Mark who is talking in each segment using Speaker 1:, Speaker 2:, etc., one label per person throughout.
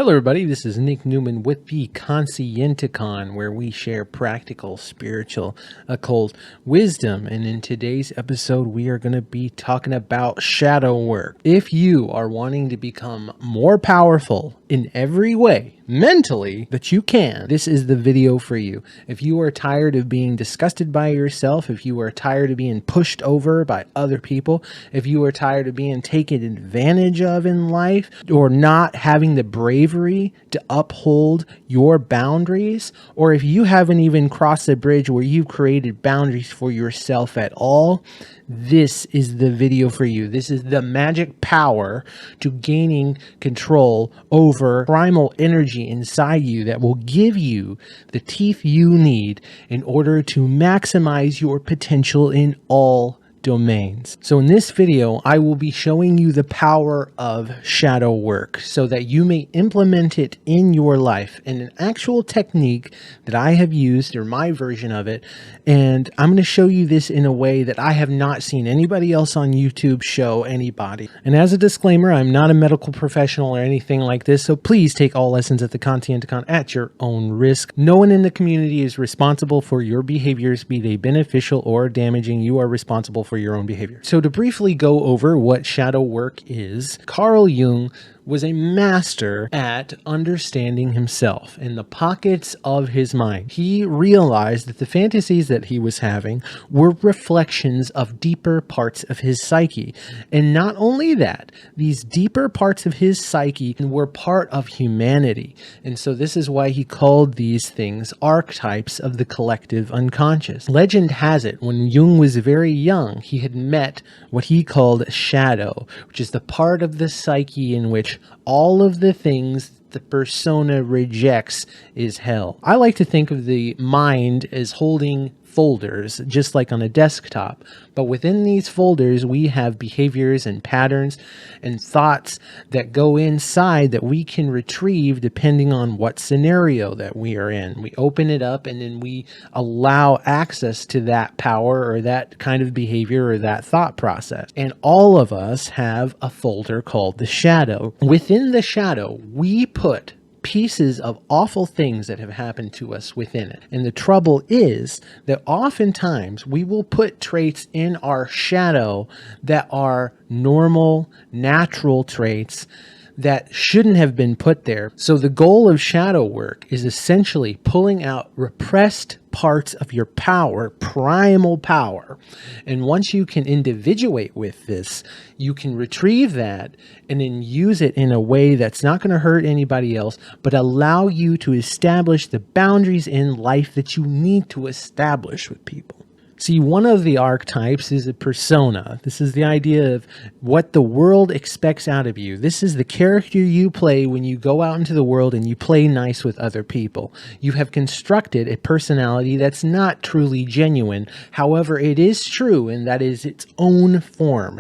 Speaker 1: Hello everybody, this is Nick Newman with the Conscienticon, where we share practical, spiritual, occult wisdom. And in today's episode, we are going to be talking about shadow work. If you are wanting to become more powerful in every way, mentally, that you can, this is the video for you. If you are tired of being disgusted by yourself, if you are tired of being pushed over by other people, if you are tired of being taken advantage of in life, or not having the bravery to uphold your boundaries, or if you haven't even crossed the bridge where you've created boundaries for yourself at all, this is the video for you. This is the magic power to gaining control over primal energy inside you that will give you the teeth you need in order to maximize your potential in all domains. So in this video, I will be showing you the power of shadow work so that you may implement it in your life, and an actual technique that I have used, or my version of it. And I'm going to show you this in a way that I have not seen anybody else on YouTube show anybody. And as a disclaimer, I'm not a medical professional or anything like this, so please take all lessons at the Conscienticon at your own risk. No one in the community is responsible for your behaviors, be they beneficial or damaging. You are responsible for your own behavior. So to briefly go over what shadow work is, Carl Jung was a master at understanding himself in the pockets of his mind. He realized that the fantasies that he was having were reflections of deeper parts of his psyche. And not only that, these deeper parts of his psyche were part of humanity. And so this is why he called these things archetypes of the collective unconscious. Legend has it, when Jung was very young, he had met what he called shadow, which is the part of the psyche in which all of the things the persona rejects is hell. I like to think of the mind as holding folders, just like on a desktop. But within these folders, we have behaviors and patterns and thoughts that go inside that we can retrieve depending on what scenario that we are in. We open it up and then we allow access to that power or that kind of behavior or that thought process. And all of us have a folder called the shadow. Within the shadow, we put pieces of awful things that have happened to us within it. And the trouble is that oftentimes we will put traits in our shadow that are normal, natural traits that shouldn't have been put there. So the goal of shadow work is essentially pulling out repressed parts of your power, primal power. And once you can individuate with this, you can retrieve that and then use it in a way that's not going to hurt anybody else, but allow you to establish the boundaries in life that you need to establish with people. See, one of the archetypes is a persona. This is the idea of what the world expects out of you. This is the character you play when you go out into the world and you play nice with other people. You have constructed a personality that's not truly genuine. However, it is true, and that is its own form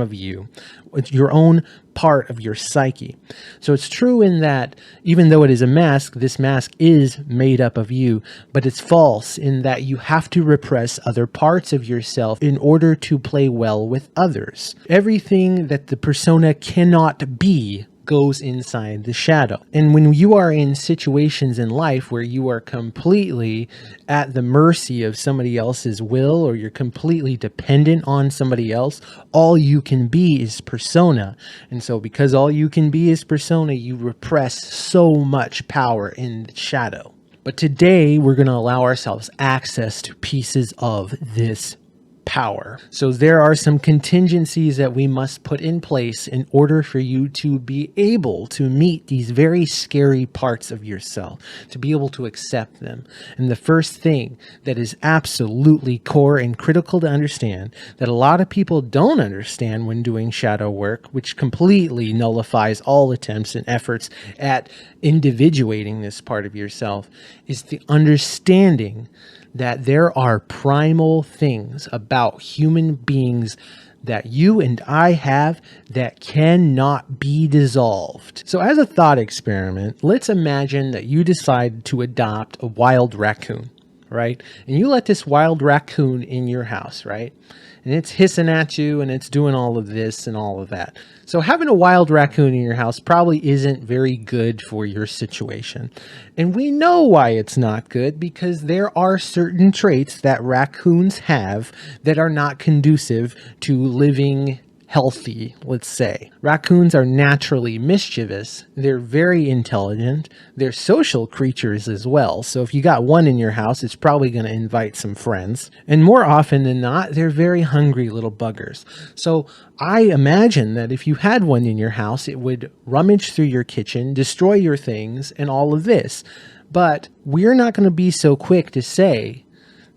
Speaker 1: of you. It's your own part of your psyche. So it's true in that even though it is a mask, this mask is made up of you, but it's false in that you have to repress other parts of yourself in order to play well with others. Everything that the persona cannot be goes inside the shadow. And when you are in situations in life where you are completely at the mercy of somebody else's will, or you're completely dependent on somebody else, all you can be is persona. And so because all you can be is persona, you repress so much power in the shadow. But today we're going to allow ourselves access to pieces of this power. So there are some contingencies that we must put in place in order for you to be able to meet these very scary parts of yourself, to be able to accept them. And the first thing that is absolutely core and critical to understand, that a lot of people don't understand when doing shadow work, which completely nullifies all attempts and efforts at individuating this part of yourself, is the understanding that there are primal things about human beings that you and I have that cannot be dissolved. So as a thought experiment, let's imagine that you decide to adopt a wild raccoon. right? And you let this wild raccoon in your house, right? And it's hissing at you and it's doing all of this and all of that. So having a wild raccoon in your house probably isn't very good for your situation. And we know why it's not good, because there are certain traits that raccoons have that are not conducive to living healthy, let's say. Raccoons are naturally mischievous. They're very intelligent. They're social creatures as well. So if you got one in your house, it's probably going to invite some friends. And more often than not, they're very hungry little buggers. So I imagine that if you had one in your house, it would rummage through your kitchen, destroy your things, and all of this. But we're not going to be so quick to say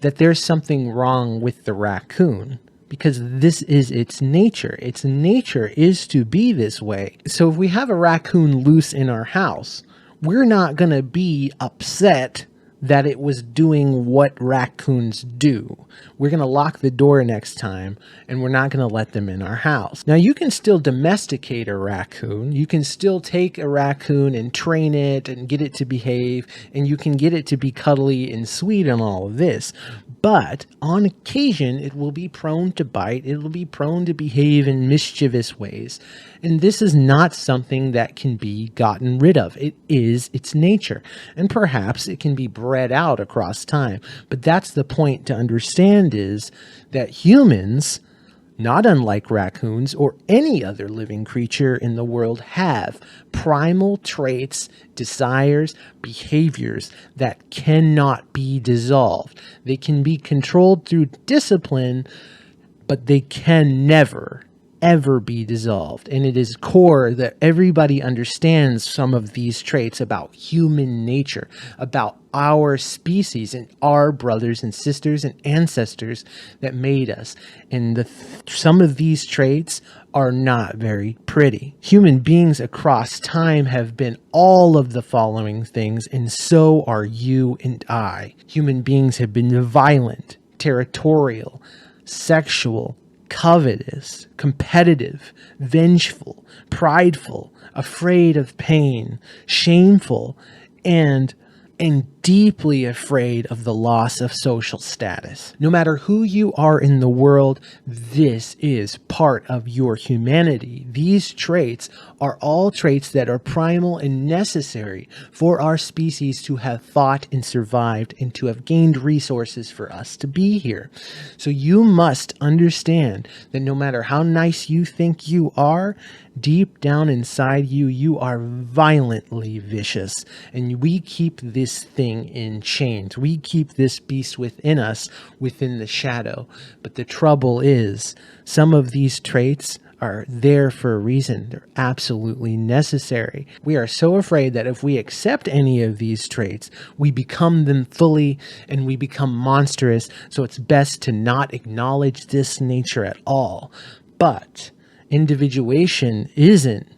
Speaker 1: that there's something wrong with the raccoon, because this is its nature. Its nature is to be this way. So if we have a raccoon loose in our house, we're not going to be upset that it was doing what raccoons do. We're going to lock the door next time, and we're not going to let them in our house. Now, you can still domesticate a raccoon. You can still take a raccoon and train it and get it to behave, and you can get it to be cuddly and sweet and all of this. But on occasion, it will be prone to bite. It will be prone to behave in mischievous ways. And this is not something that can be gotten rid of. It is its nature. And perhaps it can be bred out across time. But that's the point to understand, is that humans, not unlike raccoons or any other living creature in the world, have primal traits, desires, behaviors that cannot be dissolved. They can be controlled through discipline, but they can never, ever be dissolved. And it is core that everybody understands some of these traits about human nature, about our species and our brothers and sisters and ancestors that made us. And some of these traits are not very pretty. Human beings across time have been all of the following things, and so are you and I. Human beings have been violent, territorial, sexual, covetous, competitive, vengeful, prideful, afraid of pain, shameful, and deeply afraid of the loss of social status. No matter who you are in the world, this is part of your humanity. These traits are all traits that are primal and necessary for our species to have fought and survived and to have gained resources for us to be here. So you must understand that no matter how nice you think you are, deep down inside you, you are violently vicious. And we keep this thing in chains. We keep this beast within us, within the shadow. But the trouble is, some of these traits are there for a reason. They're absolutely necessary. We are so afraid that if we accept any of these traits, we become them fully and we become monstrous. So it's best to not acknowledge this nature at all. But individuation isn't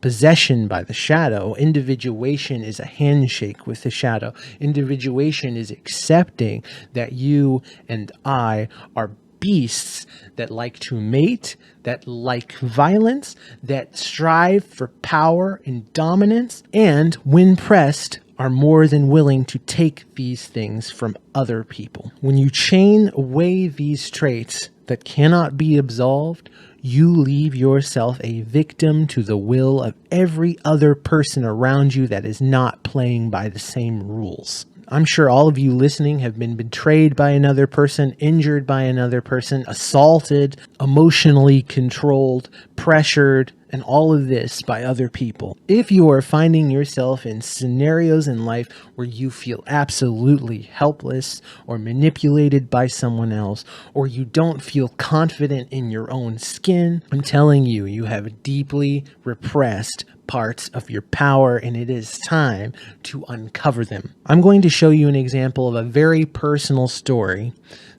Speaker 1: possession by the shadow. Individuation is a handshake with the shadow. Individuation is accepting that you and I are beasts that like to mate, that like violence, that strive for power and dominance, and when pressed, are more than willing to take these things from other people. When you chain away these traits that cannot be absolved, you leave yourself a victim to the will of every other person around you that is not playing by the same rules. I'm sure all of you listening have been betrayed by another person, injured by another person, assaulted, emotionally controlled, pressured, and all of this by other people. If you are finding yourself in scenarios in life where you feel absolutely helpless or manipulated by someone else, or you don't feel confident in your own skin, I'm telling you, you have deeply repressed parts of your power, and it is time to uncover them. I'm going to show you an example of a very personal story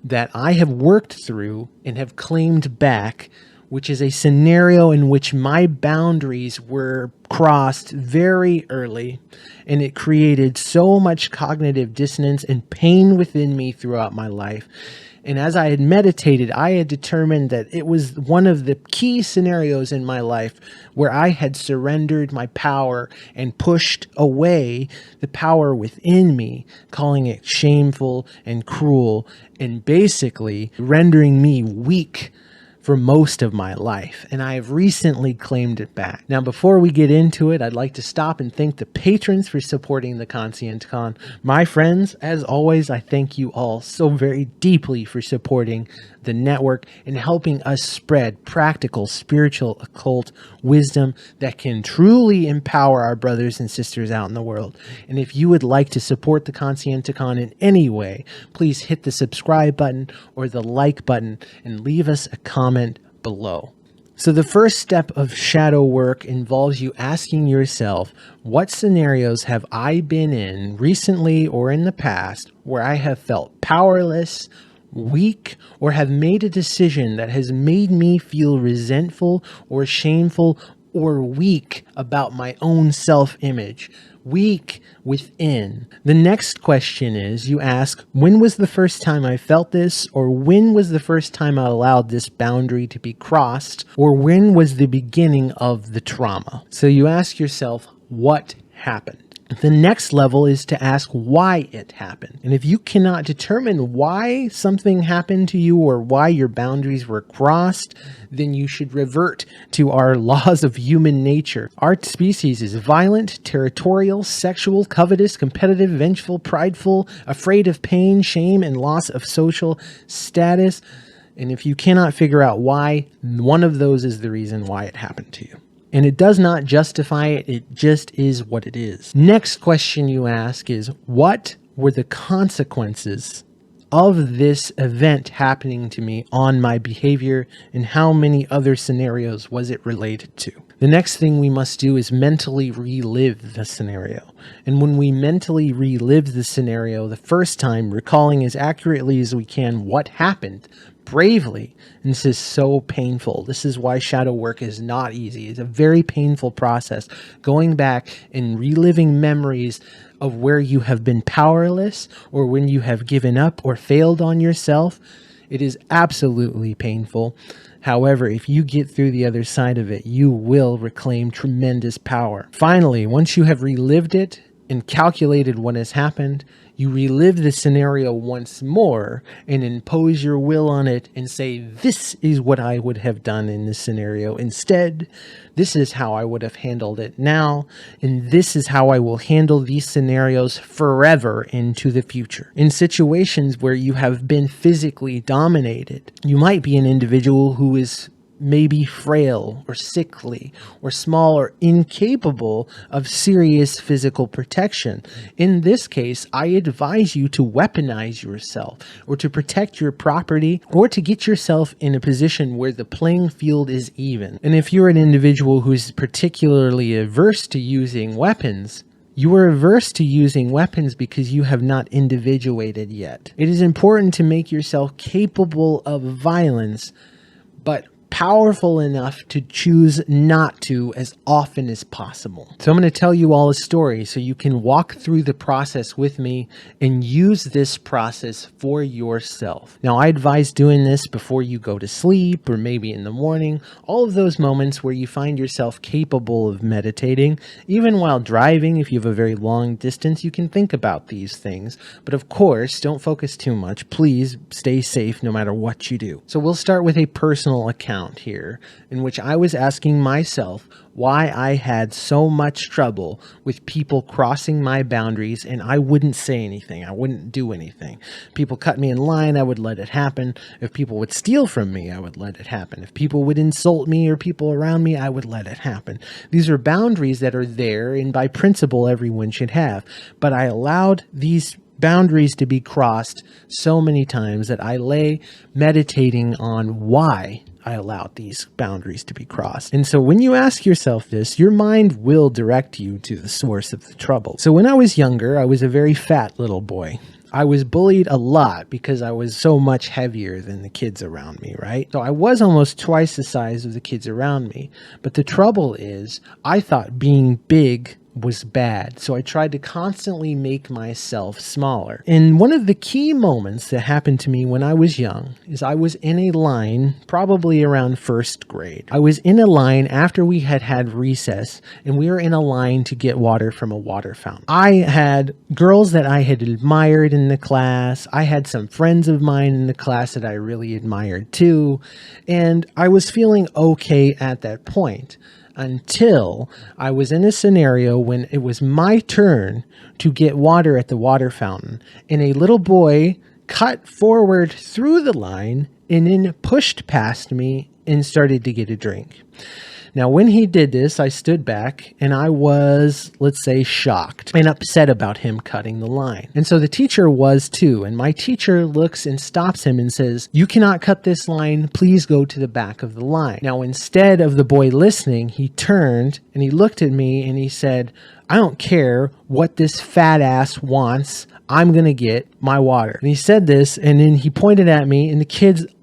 Speaker 1: that I have worked through and have claimed back, which is a scenario in which my boundaries were crossed very early, and it created so much cognitive dissonance and pain within me throughout my life. And as I had meditated, I had determined that it was one of the key scenarios in my life where I had surrendered my power and pushed away the power within me, calling it shameful and cruel, and basically rendering me weak for most of my life, and I have recently claimed it back. Now, before we get into it, I'd like to stop and thank the patrons for supporting the Conscienticon. My friends, as always, I thank you all so very deeply for supporting the network and helping us spread practical, spiritual, occult wisdom that can truly empower our brothers and sisters out in the world. And if you would like to support the Conscienticon in any way, please hit the subscribe button or the like button and leave us a comment below. So the first step of shadow work involves you asking yourself, what scenarios have I been in recently or in the past where I have felt powerless, weak, or have made a decision that has made me feel resentful or shameful or weak about my own self-image, weak within. The next question is, you ask, when was the first time I felt this? Or when was the first time I allowed this boundary to be crossed? Or when was the beginning of the trauma? So you ask yourself, what happened? The next level is to ask why it happened. And if you cannot determine why something happened to you or why your boundaries were crossed, then you should revert to our laws of human nature. Our species is violent, territorial, sexual, covetous, competitive, vengeful, prideful, afraid of pain, shame, and loss of social status. And if you cannot figure out why, one of those is the reason why it happened to you. And it does not justify it, it just is what it is. Next question you ask is, what were the consequences of this event happening to me on my behavior, and how many other scenarios was it related to? The next thing we must do is mentally relive the scenario. And when we mentally relive the scenario the first time, recalling as accurately as we can what happened, bravely, and this is so painful. This is why shadow work is not easy. It's a very painful process. Going back and reliving memories of where you have been powerless or when you have given up or failed on yourself, it is absolutely painful. However, if you get through the other side of it, you will reclaim tremendous power. Finally, once you have relived it and calculated what has happened, you relive the scenario once more and impose your will on it and say, this is what I would have done in this scenario. Instead, this is how I would have handled it now, and this is how I will handle these scenarios forever into the future. In situations where you have been physically dominated, you might be an individual who is maybe frail or sickly or small or incapable of serious physical protection. In this case, I advise you to weaponize yourself or to protect your property or to get yourself in a position where the playing field is even. And if you're an individual who's particularly averse to using weapons, you are averse to using weapons because you have not individuated yet. It is important to make yourself capable of violence, but powerful enough to choose not to as often as possible. So I'm going to tell you all a story so you can walk through the process with me and use this process for yourself. Now, I advise doing this before you go to sleep or maybe in the morning, all of those moments where you find yourself capable of meditating. Even while driving, if you have a very long distance, you can think about these things. But of course, don't focus too much. Please stay safe no matter what you do. So we'll start with a personal account here in which I was asking myself why I had so much trouble with people crossing my boundaries and I wouldn't say anything. I wouldn't do anything. People cut me in line, I would let it happen. If people would steal from me, I would let it happen. If people would insult me or people around me, I would let it happen. These are boundaries that are there and by principle everyone should have. But I allowed these boundaries to be crossed so many times that I lay meditating on why I allowed these boundaries to be crossed. And so when you ask yourself this, your mind will direct you to the source of the trouble. So when I was younger, I was a very fat little boy. I was bullied a lot because I was so much heavier than the kids around me, right? So I was almost twice the size of the kids around me. But the trouble is, I thought being big was bad. So I tried to constantly make myself smaller. And one of the key moments that happened to me when I was young is I was in a line, probably around first grade. I was in a line after we had had recess, and we were in a line to get water from a water fountain. I had girls that I had admired in the class. I had some friends of mine in the class that I really admired too. And I was feeling okay at that point, until I was in a scenario when it was my turn to get water at the water fountain, and a little boy cut forward through the line and then pushed past me and started to get a drink. Now, when he did this, I stood back and I was, let's say, shocked and upset about him cutting the line. And so the teacher was too. And my teacher looks and stops him and says, "You cannot cut this line. Please go to the back of the line." Now, instead of the boy listening, he turned and he looked at me and he said, "I don't care what this fat ass wants. I'm going to get my water." And he said this, and then he pointed at me, and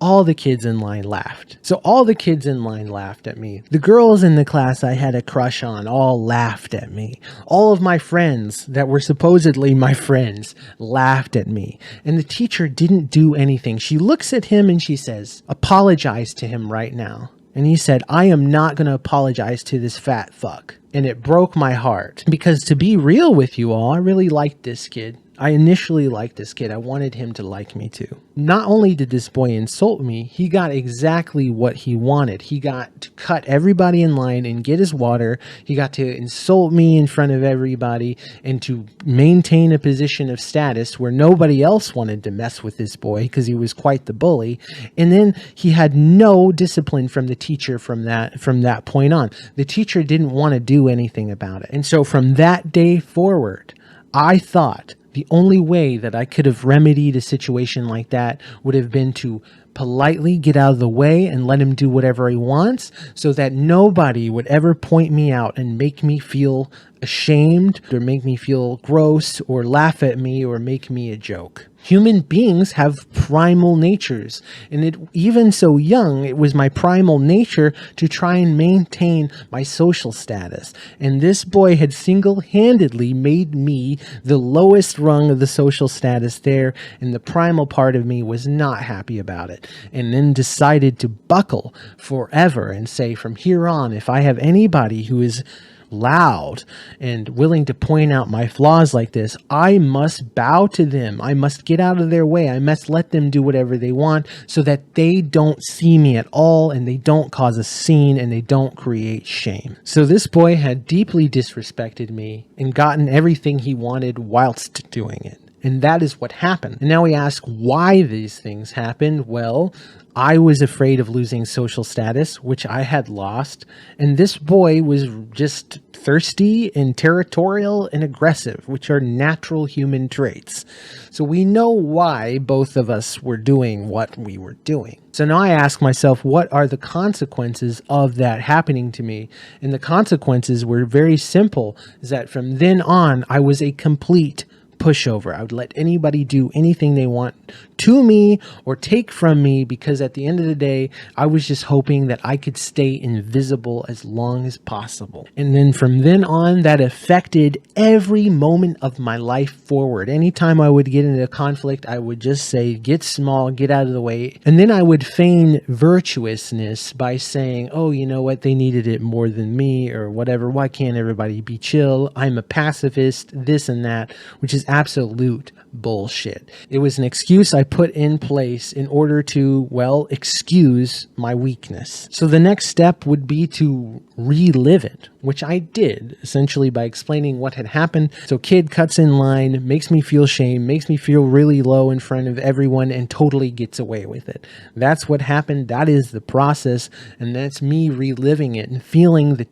Speaker 1: all the kids in line laughed. So all the kids in line laughed at me. The girls in the class I had a crush on all laughed at me. All of my friends that were supposedly my friends laughed at me. And the teacher didn't do anything. She looks at him and she says, "Apologize to him right now." And he said, "I am not going to apologize to this fat fuck." And it broke my heart, because to be real with you all, I really liked this kid. I initially liked this kid. I wanted him to like me too. Not only did this boy insult me, he got exactly what he wanted. He got to cut everybody in line and get his water. He got to insult me in front of everybody and to maintain a position of status where nobody else wanted to mess with this boy because he was quite the bully. And then he had no discipline from the teacher from that point on. The teacher didn't want to do anything about it. And so from that day forward, I thought the only way that I could have remedied a situation like that would have been to politely get out of the way and let him do whatever he wants, so that nobody would ever point me out and make me feel ashamed or make me feel gross or laugh at me or make me a joke. Human beings have primal natures, and even so young, it was my primal nature to try and maintain my social status. And this boy had single-handedly made me the lowest rung of the social status there, and the primal part of me was not happy about it, and then decided to buckle forever and say, from here on, if I have anybody who is loud and willing to point out my flaws like this, I must bow to them. I must get out of their way. I must let them do whatever they want, so that they don't see me at all and they don't cause a scene and they don't create shame. So this boy had deeply disrespected me and gotten everything he wanted whilst doing it. And that is what happened. And now we ask why these things happened. Well, I was afraid of losing social status, which I had lost. And this boy was just thirsty and territorial and aggressive, which are natural human traits. So we know why both of us were doing what we were doing. So now I ask myself, what are the consequences of that happening to me? And the consequences were very simple, is that from then on, I was a complete pushover. I would let anybody do anything they want to me or take from me, because at the end of the day, I was just hoping that I could stay invisible as long as possible. And then from then on, that affected every moment of my life forward. Anytime I would get into a conflict, I would just say, get small, get out of the way. And then I would feign virtuousness by saying, oh, you know what? They needed it more than me or whatever. Why can't everybody be chill? I'm a pacifist, this and that, which is absolute bullshit. It was an excuse I put in place in order to, well, excuse my weakness. So the next step would be to relive it, which I did essentially by explaining what had happened. So kid cuts in line, makes me feel shame, makes me feel really low in front of everyone, and totally gets away with it. That's what happened. That is the process. And that's me reliving it and feeling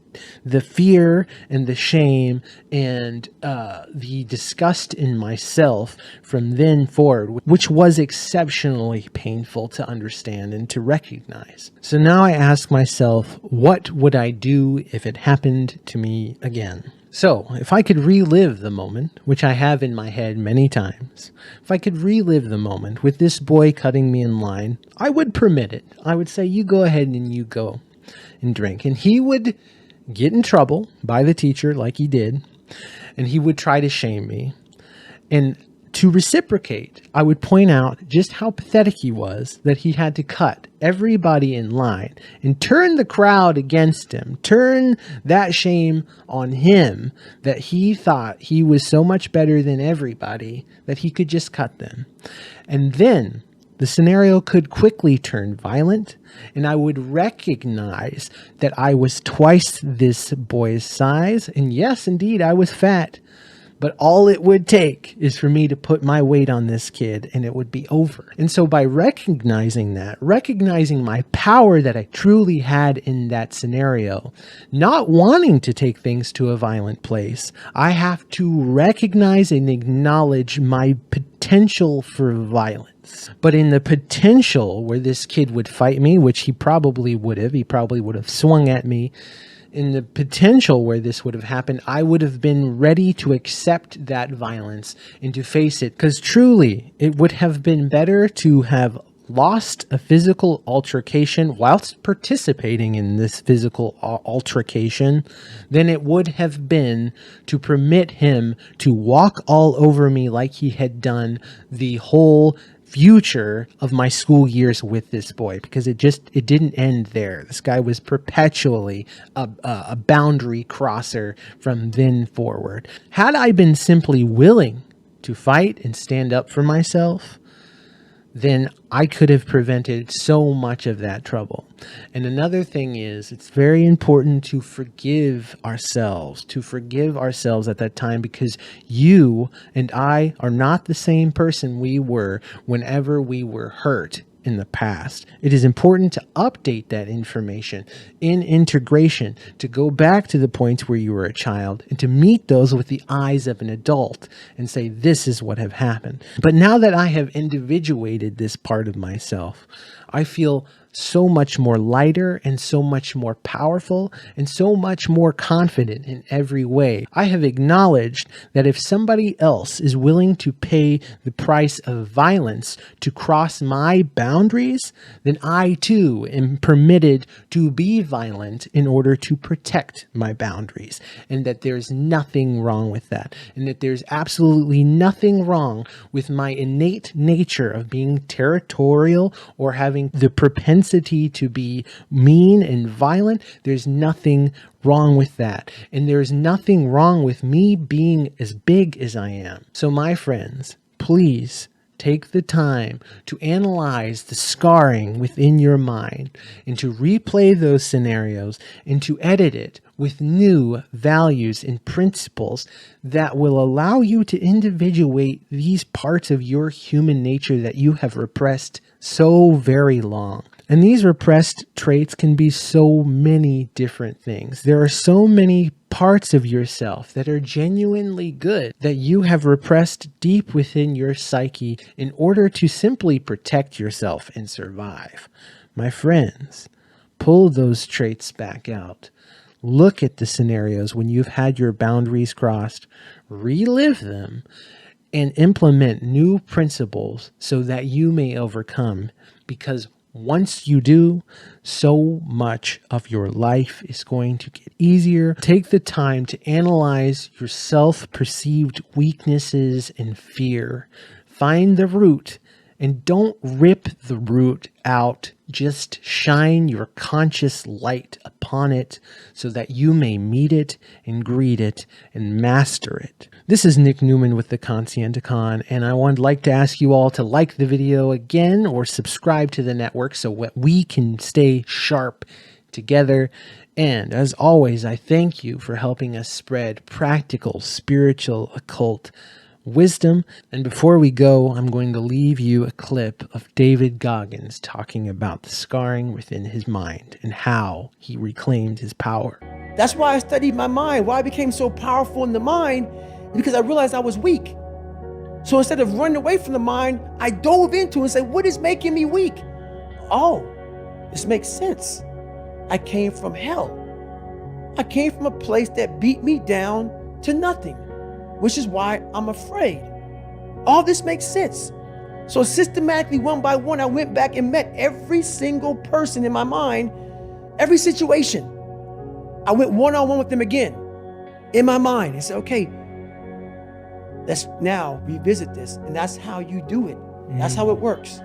Speaker 1: the fear and the shame and the disgust in myself from then forward, which was exceptionally painful to understand and to recognize. So now I ask myself, what would I do if it happened to me again? So if I could relive the moment, which I have in my head many times, if I could relive the moment with this boy cutting me in line, I would permit it. I would say, you go ahead and you go and drink. And he would get in trouble by the teacher like he did. and he would try to shame me. And to reciprocate, I would point out just how pathetic he was, that he had to cut everybody in line and turn the crowd against him, turn that shame on him, that he thought he was so much better than everybody that he could just cut them. And then the scenario could quickly turn violent, and I would recognize that I was twice this boy's size. And yes, indeed, I was fat. But all it would take is for me to put my weight on this kid and it would be over. And so by recognizing that, recognizing my power that I truly had in that scenario, not wanting to take things to a violent place, I have to recognize and acknowledge my potential for violence. But in the potential where this kid would fight me, which he probably would have swung at me. In the potential where this would have happened, I would have been ready to accept that violence and to face it. Because truly, it would have been better to have lost a physical altercation whilst participating in this physical altercation than it would have been to permit him to walk all over me like he had done the whole future of my school years with this boy, because it didn't end there. This guy was perpetually a boundary crosser from then forward. Had I been simply willing to fight and stand up for myself, then I could have prevented so much of that trouble. And another thing is, it's very important to forgive ourselves at that time, because you and I are not the same person we were whenever we were hurt in the past. It is important to update that information in integration, to go back to the points where you were a child and to meet those with the eyes of an adult and say, this is what have happened. But now that I have individuated this part of myself, I feel so much more lighter and so much more powerful and so much more confident in every way. I have acknowledged that if somebody else is willing to pay the price of violence to cross my boundaries, then I too am permitted to be violent in order to protect my boundaries, and that there's nothing wrong with that, and that there's absolutely nothing wrong with my innate nature of being territorial or having the propensity to be mean and violent. There's nothing wrong with that. And there's nothing wrong with me being as big as I am. So my friends, please take the time to analyze the scarring within your mind and to replay those scenarios and to edit it with new values and principles that will allow you to individuate these parts of your human nature that you have repressed so very long. And these repressed traits can be so many different things. There are so many parts of yourself that are genuinely good that you have repressed deep within your psyche in order to simply protect yourself and survive. My friends, pull those traits back out. Look at the scenarios when you've had your boundaries crossed, relive them, and implement new principles so that you may overcome. Because once you do, so much of your life is going to get easier. Take the time to analyze your self-perceived weaknesses and fear. Find the root and don't rip the root out. Just shine your conscious light upon it so that you may meet it and greet it and master it. This is Nick Newman with the Conscienticon, and I would like to ask you all to like the video again or subscribe to the network so we can stay sharp together. And as always, I thank you for helping us spread practical, spiritual, occult wisdom. And before we go, I'm going to leave you a clip of David Goggins talking about the scarring within his mind and how he reclaimed his power.
Speaker 2: That's why I studied my mind. Why I became so powerful in the mind, because I realized I was weak. So instead of running away from the mind, I dove into it and said, what is making me weak? Oh, this makes sense. I came from hell. I came from a place that beat me down to nothing, which is why I'm afraid. All this makes sense. So systematically, one by one, I went back and met every single person in my mind, every situation. I went one-on-one with them again. in my mind and say, okay, let's now revisit this. And that's how you do it. That's how it works.